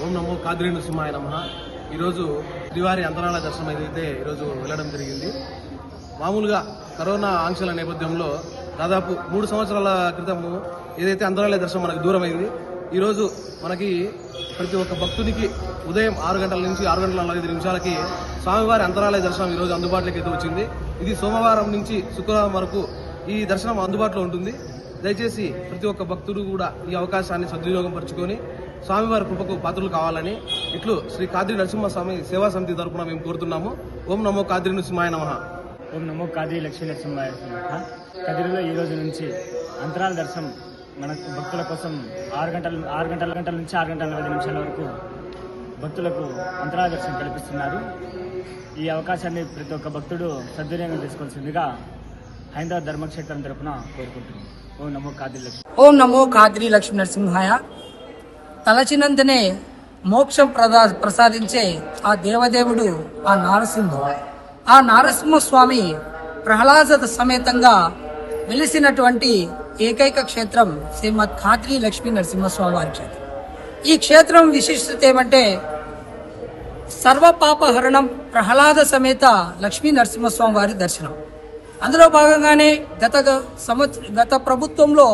ఓం నమో కాద్రి నృసింహాయ నమః. ఈరోజు శ్రీవారి అంతరాలయ దర్శనం ఏదైతే ఈరోజు వెళ్ళడం జరిగింది. మామూలుగా కరోనా ఆంక్షల నేపథ్యంలో దాదాపు 3 సంవత్సరాల క్రితము ఏదైతే అంతరాలయ దర్శనం మనకు దూరమైంది, ఈరోజు మనకి ప్రతి ఒక్క భక్తుడికి ఉదయం 6 గంటల నుంచి 6 గంటల 45 నిమిషాలకి స్వామివారి అంతరాలయ దర్శనం ఈరోజు అందుబాటులోకి అయితే వచ్చింది. ఇది సోమవారం నుంచి శుక్రవారం వరకు ఈ దర్శనం అందుబాటులో ఉంటుంది. దయచేసి ప్రతి ఒక్క భక్తుడు కూడా ఈ అవకాశాన్ని సద్వినియోగం పరుచుకొని స్వామివారి కృపకు పాత్రలు కావాలని ఇట్లు శ్రీ కాద్రి నరసింహస్వామి సేవా సమితి తరపున మేము కోరుతున్నాము. ఓం నమో కాద్రి నృసింహాయ నమః. ఓం నమో కాద్రి లక్ష్మీ నరసింహాయ నమః. కదిరిలో ఈ రోజు నుంచి అంతరాల దర్శనం మనకు భక్తుల కోసం 6 గంటల నుంచి 6 గంటల 40 నిమిషాల వరకు భక్తులకు అంతరాల దర్శనం కల్పిస్తున్నారు. ఈ అవకాశాన్ని ప్రతి ఒక్క భక్తుడు సద్వినియోగం చేసుకోవాల్సిందిగా హైందవ ధర్మక్షేత్రం తరపున కోరుకుంటున్నాం. ఓం నమో కాద్రి లక్ష్మీ. ఓం నమో కాద్రి లక్ష్మీ నరసింహాయ. తలచినంతనే మోక్షం ప్రసాదించే ఆ దేవదేవుడు ఆ నారసింహుడు. ఆ నారసింహస్వామి ప్రహ్లాద సమేతంగా వెలిసినటువంటి ఏకైక క్షేత్రం శ్రీమద్ కాద్రి లక్ష్మీ నరసింహస్వామి వారి క్షేత్రం. ఈ క్షేత్రం విశిష్టత ఏమంటే సర్వపాపహరణం ప్రహ్లాద సమేత లక్ష్మీ నరసింహస్వామి వారి దర్శనం. అందులో భాగంగానే గత ప్రభుత్వంలో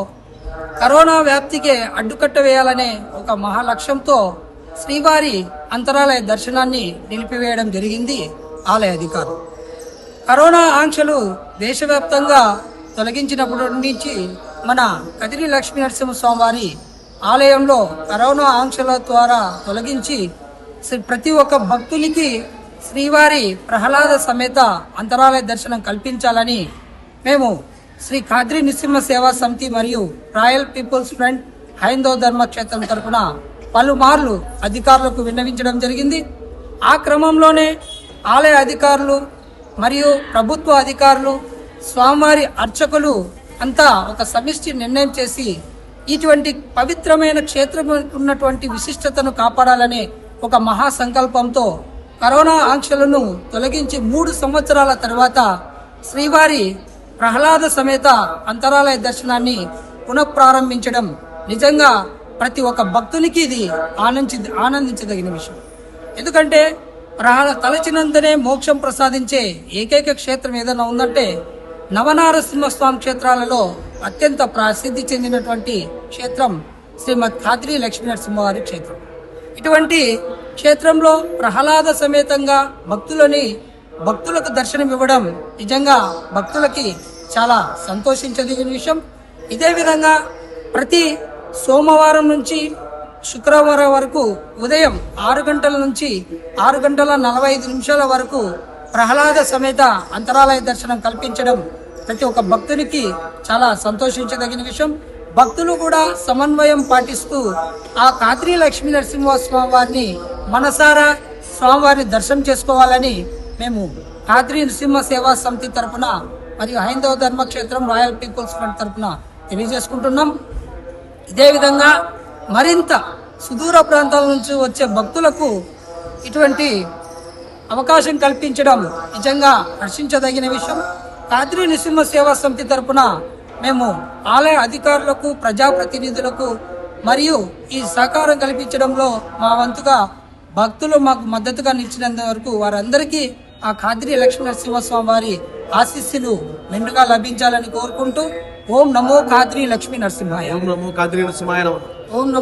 కరోనా వ్యాప్తికి అడ్డుకట్ట వేయాలనే ఒక మహాలక్ష్యంతో శ్రీవారి అంతరాలయ దర్శనాన్ని నిలిపివేయడం జరిగింది ఆలయ అధికారులు. కరోనా ఆంక్షలు దేశవ్యాప్తంగా తొలగించినప్పటి నుంచి మన కదిరి లక్ష్మీ నరసింహస్వామి వారి ఆలయంలో కరోనా ఆంక్షల ద్వారా తొలగించి ప్రతి ఒక్క భక్తునికి శ్రీవారి ప్రహ్లాద సమేత అంతరాలయ దర్శనం కల్పించాలని మేము శ్రీ కాద్రి నృసింహ సేవా సమితి మరియు రాయల్ పీపుల్స్ ఫ్రంట్ హైందవ ధర్మక్షేత్రం తరఫున పలుమార్లు అధికారులకు విన్నవించడం జరిగింది. ఆ క్రమంలోనే ఆలయ అధికారులు మరియు ప్రభుత్వ అధికారులు, స్వామివారి అర్చకులు అంతా ఒక సమిష్టి నిర్ణయం చేసి ఇటువంటి పవిత్రమైన క్షేత్రం ఉన్నటువంటి విశిష్టతను కాపాడాలనే ఒక మహాసంకల్పంతో కరోనా ఆంక్షలను తొలగించి 3 సంవత్సరాల తర్వాత శ్రీవారి ప్రహ్లాద సమేత అంతరాలయ దర్శనాన్ని పునఃప్రారంభించడం నిజంగా ప్రతి ఒక్క భక్తునికి ఇది ఆనందించదగిన విషయం. ఎందుకంటే తలచినంతనే మోక్షం ప్రసాదించే ఏకైక క్షేత్రం ఏదైనా ఉందంటే నవనారసింహస్వామి క్షేత్రాలలో అత్యంత ప్రసిద్ధి చెందినటువంటి క్షేత్రం శ్రీమద్ కాద్రి లక్ష్మీ నరసింహవారి క్షేత్రం. ఇటువంటి క్షేత్రంలో ప్రహ్లాద సమేతంగా భక్తులకు దర్శనం ఇవ్వడం నిజంగా భక్తులకి చాలా సంతోషించదగిన విషయం. ఇదే విధంగా ప్రతి సోమవారం నుంచి శుక్రవారం వరకు ఉదయం 6 గంటల నుంచి 6 గంటల 45 నిమిషాల వరకు ప్రహ్లాద సమేత అంతరాలయ దర్శనం కల్పించడం ప్రతి ఒక్క భక్తునికి చాలా సంతోషించదగిన విషయం. భక్తులు కూడా సమన్వయం పాటిస్తూ ఆ కాద్రి లక్ష్మీ నరసింహస్వామి వారిని మనసారా స్వామివారిని దర్శనం చేసుకోవాలని మేము కాద్రి నృసింహ సేవా సమితి తరఫున మరియు హైందవ ధర్మక్షేత్రం రాయల్ పీపుల్స్ ఫ్రంట్ తరఫున తెలియజేసుకుంటున్నాం. ఇదే విధంగా మరింత సుదూర ప్రాంతాల నుంచి వచ్చే భక్తులకు ఇటువంటి అవకాశం కల్పించడం నిజంగా హర్షించదగిన విషయం. కాద్రి నృసింహ సేవా సమితి తరఫున మేము ఆలయ అధికారులకు, ప్రజాప్రతినిధులకు మరియు ఈ సహకారం కల్పించడంలో మా వంతుగా భక్తులు మాకు మద్దతుగా నిలిచినంత వరకు వారందరికీ ఆ కాద్రి లక్ష్మీ నరసింహస్వామి వారి ఆశీస్సులు మెండుగా లభించాలని కోరుకుంటూ ఓం నమో కాద్రి లక్ష్మీ నరసింహాయ. ఓం నమో కాద్రి నృసింహాయ నమః. ఓం